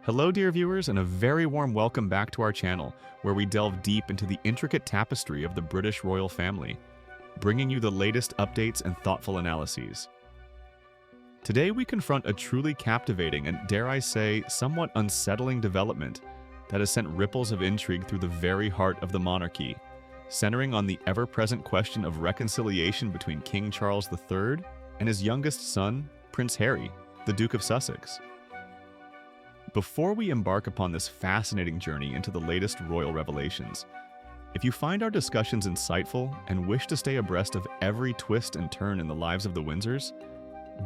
Hello, dear viewers, and a very warm welcome back to our channel, where we delve deep into the intricate tapestry of the British royal family, bringing you the latest updates and thoughtful analyses. Today, we confront a truly captivating and, dare I say, somewhat unsettling development that has sent ripples of intrigue through the very heart of the monarchy, centering on the ever-present question of reconciliation between King Charles III and his youngest son, Prince Harry, the Duke of Sussex. Before we embark upon this fascinating journey into the latest royal revelations, if you find our discussions insightful and wish to stay abreast of every twist and turn in the lives of the Windsors,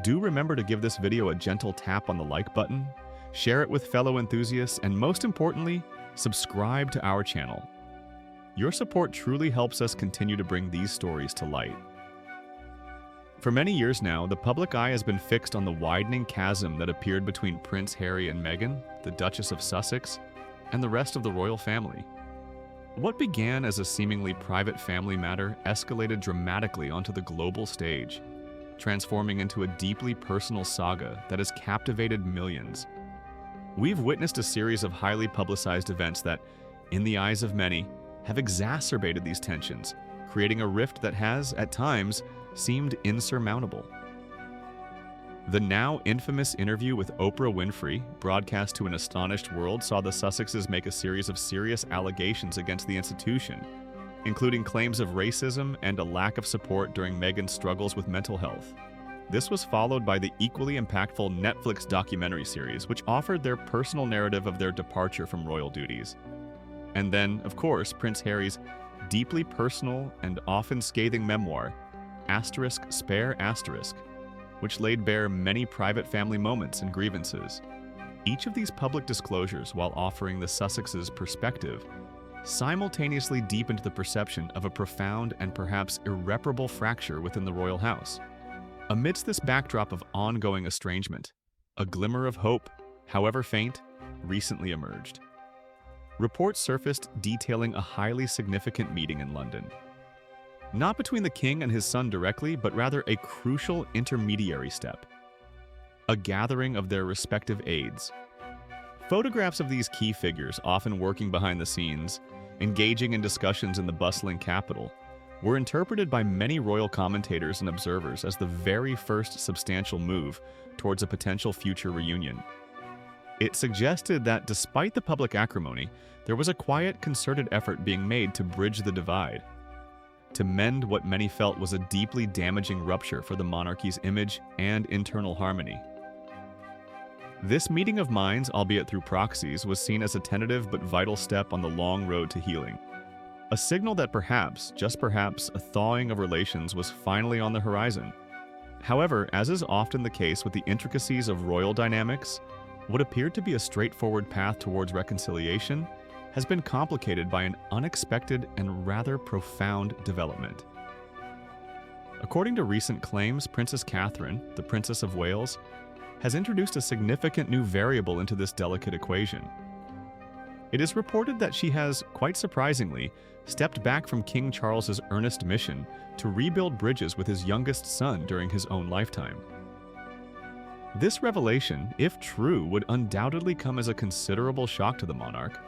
do remember to give this video a gentle tap on the like button, share it with fellow enthusiasts, and most importantly, subscribe to our channel. Your support truly helps us continue to bring these stories to light. For many years now, the public eye has been fixed on the widening chasm that appeared between Prince Harry and Meghan, the Duchess of Sussex, and the rest of the royal family. What began as a seemingly private family matter escalated dramatically onto the global stage, transforming into a deeply personal saga that has captivated millions. We've witnessed a series of highly publicized events that, in the eyes of many, have exacerbated these tensions, creating a rift that has, at times, seemed insurmountable. The now infamous interview with Oprah Winfrey, broadcast to an astonished world, saw the Sussexes make a series of serious allegations against the institution, including claims of racism and a lack of support during Meghan's struggles with mental health. This was followed by the equally impactful Netflix documentary series, which offered their personal narrative of their departure from royal duties. And then, of course, Prince Harry's deeply personal and often scathing memoir, **Spare**, which laid bare many private family moments and grievances. Each of these public disclosures, while offering the Sussexes' perspective, simultaneously deepened the perception of a profound and perhaps irreparable fracture within the royal house. Amidst this backdrop of ongoing estrangement, a glimmer of hope, however faint, recently emerged. Reports surfaced detailing a highly significant meeting in London. Not between the king and his son directly, but rather a crucial intermediary step. A gathering of their respective aides. Photographs of these key figures, often working behind the scenes, engaging in discussions in the bustling capital, were interpreted by many royal commentators and observers as the very first substantial move towards a potential future reunion. It suggested that despite the public acrimony, there was a quiet, concerted effort being made to bridge the divide, to mend what many felt was a deeply damaging rupture for the monarchy's image and internal harmony. This meeting of minds, albeit through proxies, was seen as a tentative but vital step on the long road to healing. A signal that perhaps, just perhaps, a thawing of relations was finally on the horizon. However, as is often the case with the intricacies of royal dynamics, what appeared to be a straightforward path towards reconciliation has been complicated by an unexpected and rather profound development. According to recent claims, Princess Catherine, the Princess of Wales, has introduced a significant new variable into this delicate equation. It is reported that she has, quite surprisingly, stepped back from King Charles's earnest mission to rebuild bridges with his youngest son during his own lifetime. This revelation, if true, would undoubtedly come as a considerable shock to the monarch,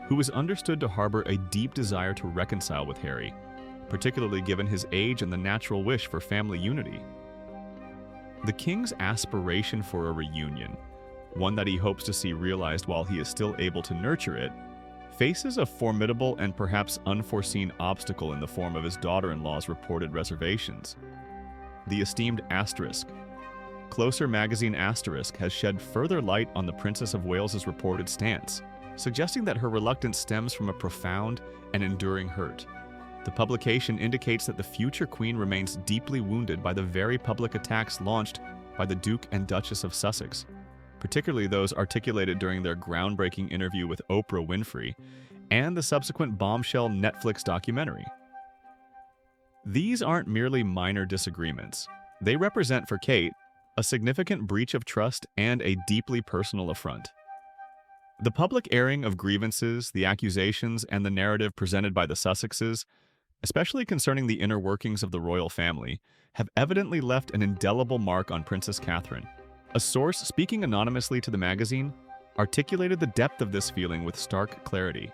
who was understood to harbor a deep desire to reconcile with Harry, particularly given his age and the natural wish for family unity. The king's aspiration for a reunion, one that he hopes to see realized while he is still able to nurture it, faces a formidable and perhaps unforeseen obstacle in the form of his daughter-in-law's reported reservations. The esteemed **. Closer magazine ** has shed further light on the Princess of Wales's reported stance, suggesting that her reluctance stems from a profound and enduring hurt. The publication indicates that the future queen remains deeply wounded by the very public attacks launched by the Duke and Duchess of Sussex, particularly those articulated during their groundbreaking interview with Oprah Winfrey and the subsequent bombshell Netflix documentary. These aren't merely minor disagreements. They represent, for Kate, a significant breach of trust and a deeply personal affront. The public airing of grievances, the accusations, and the narrative presented by the Sussexes, especially concerning the inner workings of the royal family, have evidently left an indelible mark on Princess Catherine. A source speaking anonymously to the magazine articulated the depth of this feeling with stark clarity.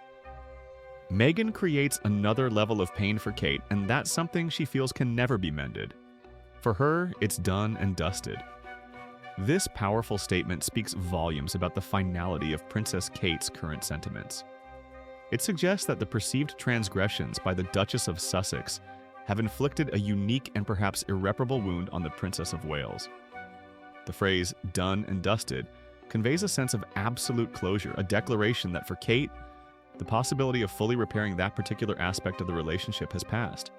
Meghan creates another level of pain for Kate, and that's something she feels can never be mended. For her, it's done and dusted. This powerful statement speaks volumes about the finality of Princess Kate's current sentiments. It suggests that the perceived transgressions by the Duchess of Sussex have inflicted a unique and perhaps irreparable wound on the Princess of Wales. The phrase, done and dusted, conveys a sense of absolute closure, a declaration that for Kate, the possibility of fully repairing that particular aspect of the relationship has passed.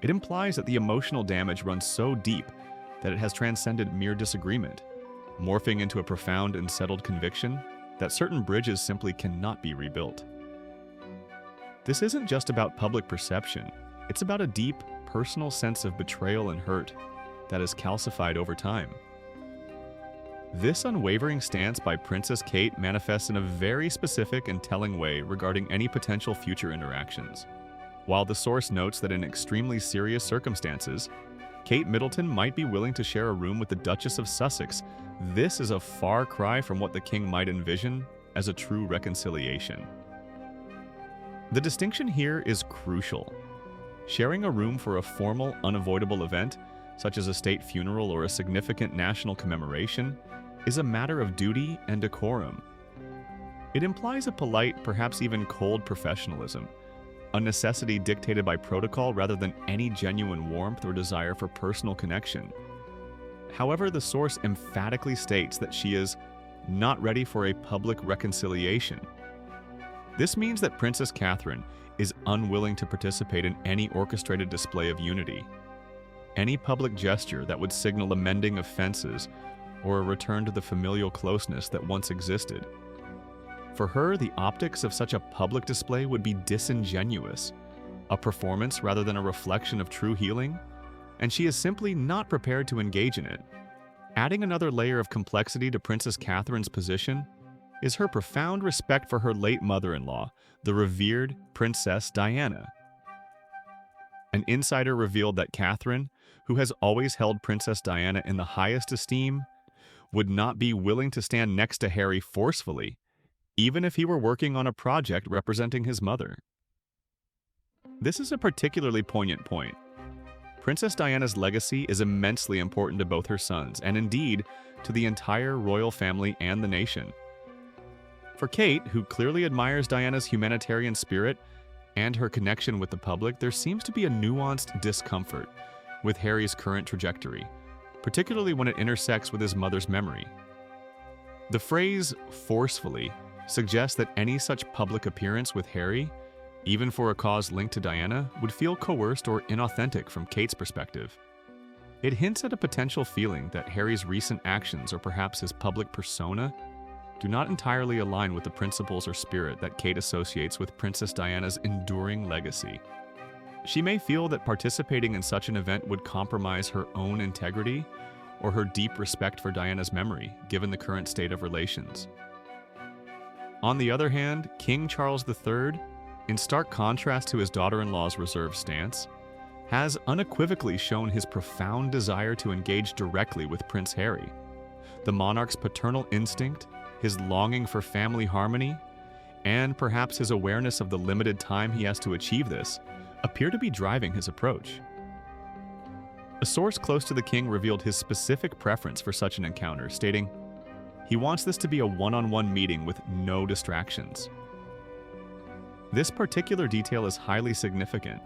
It implies that the emotional damage runs so deep that it has transcended mere disagreement, morphing into a profound and settled conviction that certain bridges simply cannot be rebuilt. This isn't just about public perception, it's about a deep, personal sense of betrayal and hurt that is calcified over time. This unwavering stance by Princess Kate manifests in a very specific and telling way regarding any potential future interactions. While the source notes that in extremely serious circumstances, Kate Middleton might be willing to share a room with the Duchess of Sussex, this is a far cry from what the king might envision as a true reconciliation. The distinction here is crucial. Sharing a room for a formal, unavoidable event, such as a state funeral or a significant national commemoration, is a matter of duty and decorum. It implies a polite, perhaps even cold professionalism, a necessity dictated by protocol rather than any genuine warmth or desire for personal connection. However, the source emphatically states that she is not ready for a public reconciliation. This means that Princess Catherine is unwilling to participate in any orchestrated display of unity. Any public gesture that would signal a mending of fences or a return to the familial closeness that once existed. For her, the optics of such a public display would be disingenuous, a performance rather than a reflection of true healing, and she is simply not prepared to engage in it. Adding another layer of complexity to Princess Catherine's position is her profound respect for her late mother-in-law, the revered Princess Diana. An insider revealed that Catherine, who has always held Princess Diana in the highest esteem, would not be willing to stand next to Harry forcefully, even if he were working on a project representing his mother. This is a particularly poignant point. Princess Diana's legacy is immensely important to both her sons, and indeed, to the entire royal family and the nation. For Kate, who clearly admires Diana's humanitarian spirit and her connection with the public, there seems to be a nuanced discomfort with Harry's current trajectory, particularly when it intersects with his mother's memory. The phrase forcefully suggests that any such public appearance with Harry, even for a cause linked to Diana, would feel coerced or inauthentic from Kate's perspective. It hints at a potential feeling that Harry's recent actions, or perhaps his public persona, do not entirely align with the principles or spirit that Kate associates with Princess Diana's enduring legacy. She may feel that participating in such an event would compromise her own integrity or her deep respect for Diana's memory, given the current state of relations. On the other hand, King Charles III, in stark contrast to his daughter-in-law's reserved stance, has unequivocally shown his profound desire to engage directly with Prince Harry. The monarch's paternal instinct, his longing for family harmony, and perhaps his awareness of the limited time he has to achieve this, appear to be driving his approach. A source close to the king revealed his specific preference for such an encounter, stating, he wants this to be a one-on-one meeting with no distractions. This particular detail is highly significant.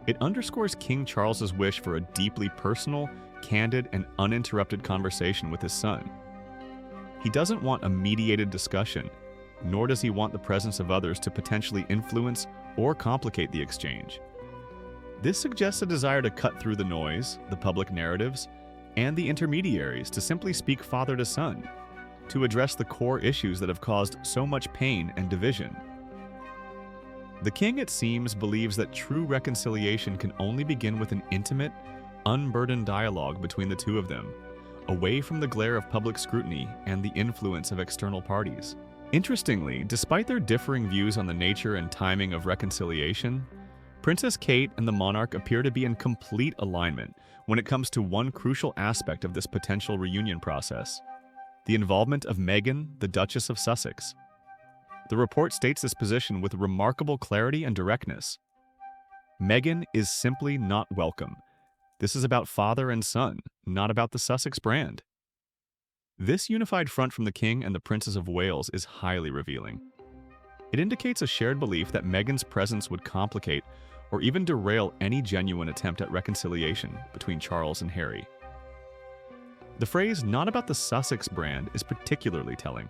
It underscores King Charles's wish for a deeply personal, candid, and uninterrupted conversation with his son. He doesn't want a mediated discussion, nor does he want the presence of others to potentially influence or complicate the exchange. This suggests a desire to cut through the noise, the public narratives, and the intermediaries to simply speak father to son, to address the core issues that have caused so much pain and division. The king, it seems, believes that true reconciliation can only begin with an intimate, unburdened dialogue between the two of them, away from the glare of public scrutiny and the influence of external parties. Interestingly, despite their differing views on the nature and timing of reconciliation, Princess Kate and the monarch appear to be in complete alignment when it comes to one crucial aspect of this potential reunion process: the involvement of Meghan, the Duchess of Sussex. The report states this position with remarkable clarity and directness. Meghan is simply not welcome. This is about father and son, not about the Sussex brand. This unified front from the King and the Princess of Wales is highly revealing. It indicates a shared belief that Meghan's presence would complicate or even derail any genuine attempt at reconciliation between Charles and Harry. The phrase, "not about the Sussex brand," is particularly telling.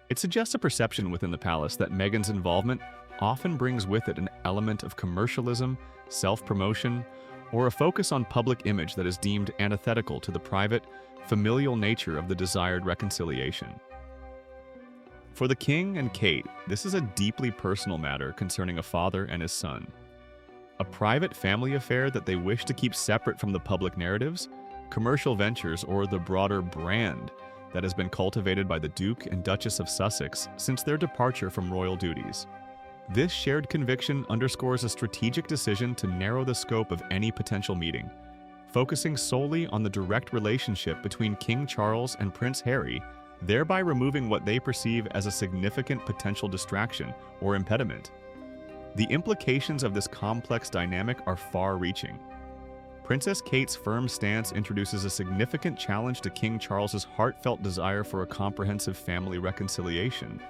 It suggests a perception within the palace that Meghan's involvement often brings with it an element of commercialism, self-promotion, or a focus on public image that is deemed antithetical to the private, familial nature of the desired reconciliation. For the King and Kate, this is a deeply personal matter concerning a father and his son. A private family affair that they wish to keep separate from the public narratives, commercial ventures, or the broader brand that has been cultivated by the Duke and Duchess of Sussex since their departure from royal duties. This shared conviction underscores a strategic decision to narrow the scope of any potential meeting, focusing solely on the direct relationship between King Charles and Prince Harry, thereby removing what they perceive as a significant potential distraction or impediment. The implications of this complex dynamic are far-reaching. Princess Kate's firm stance introduces a significant challenge to King Charles's heartfelt desire for a comprehensive family reconciliation.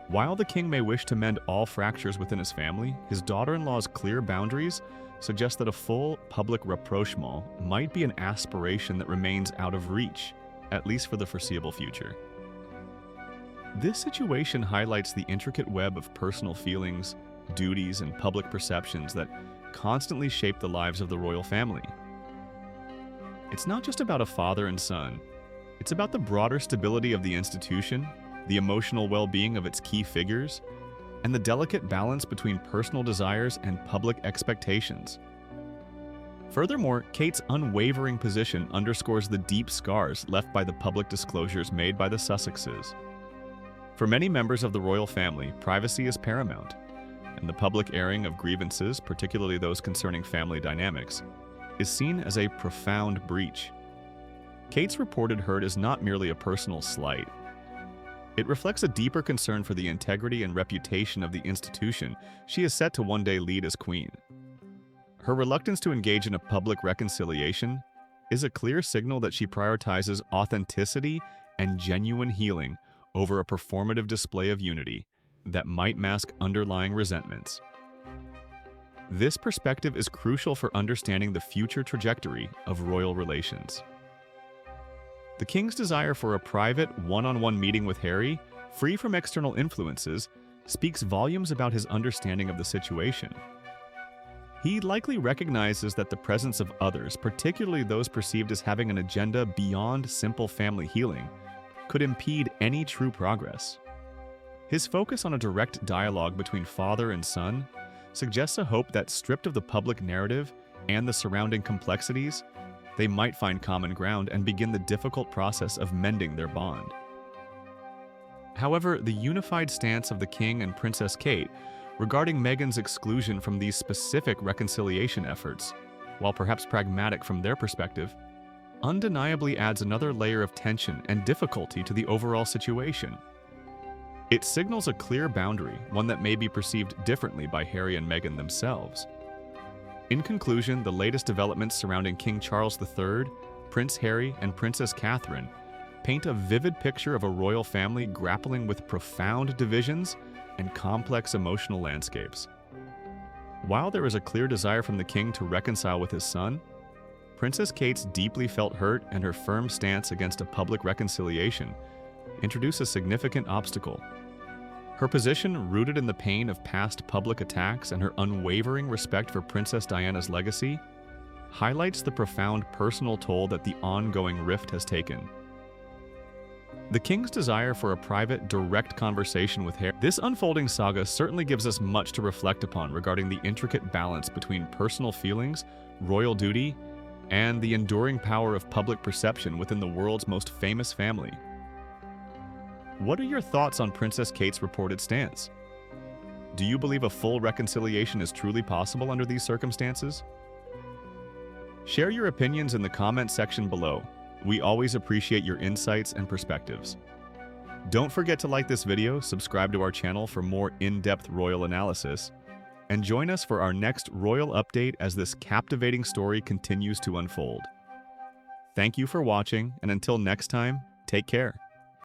While the king may wish to mend all fractures within his family, his daughter-in-law's clear boundaries suggest that a full public rapprochement might be an aspiration that remains out of reach, at least for the foreseeable future. This situation highlights the intricate web of personal feelings, duties, and public perceptions that constantly shape the lives of the royal family. It's not just about a father and son. It's about the broader stability of the institution, the emotional well-being of its key figures, and the delicate balance between personal desires and public expectations. Furthermore, Kate's unwavering position underscores the deep scars left by the public disclosures made by the Sussexes. For many members of the royal family, privacy is paramount, and the public airing of grievances, particularly those concerning family dynamics, is seen as a profound breach. Kate's reported hurt is not merely a personal slight. It reflects a deeper concern for the integrity and reputation of the institution she is set to one day lead as queen. Her reluctance to engage in a public reconciliation is a clear signal that she prioritizes authenticity and genuine healing over a performative display of unity that might mask underlying resentments. This perspective is crucial for understanding the future trajectory of royal relations. The king's desire for a private, one-on-one meeting with Harry, free from external influences, speaks volumes about his understanding of the situation. He likely recognizes that the presence of others, particularly those perceived as having an agenda beyond simple family healing, could impede any true progress. His focus on a direct dialogue between father and son suggests a hope that, stripped of the public narrative and the surrounding complexities, they might find common ground and begin the difficult process of mending their bond. However, the unified stance of the King and Princess Kate regarding Meghan's exclusion from these specific reconciliation efforts, while perhaps pragmatic from their perspective, undeniably adds another layer of tension and difficulty to the overall situation. It signals a clear boundary, one that may be perceived differently by Harry and Meghan themselves. In conclusion, the latest developments surrounding King Charles III, Prince Harry, and Princess Catherine paint a vivid picture of a royal family grappling with profound divisions and complex emotional landscapes. While there is a clear desire from the king to reconcile with his son, Princess Kate's deeply felt hurt and her firm stance against a public reconciliation introduce a significant obstacle. Her position, rooted in the pain of past public attacks and her unwavering respect for Princess Diana's legacy, highlights the profound personal toll that the ongoing rift has taken. The king's desire for a private, direct conversation with Harry. This unfolding saga certainly gives us much to reflect upon regarding the intricate balance between personal feelings, royal duty, and the enduring power of public perception within the world's most famous family. What are your thoughts on Princess Kate's reported stance? Do you believe a full reconciliation is truly possible under these circumstances? Share your opinions in the comment section below, We always appreciate your insights and perspectives. Don't forget to like this video, subscribe to our channel for more in-depth royal analysis, and join us for our next royal update as this captivating story continues to unfold. Thank you for watching, and until next time, take care.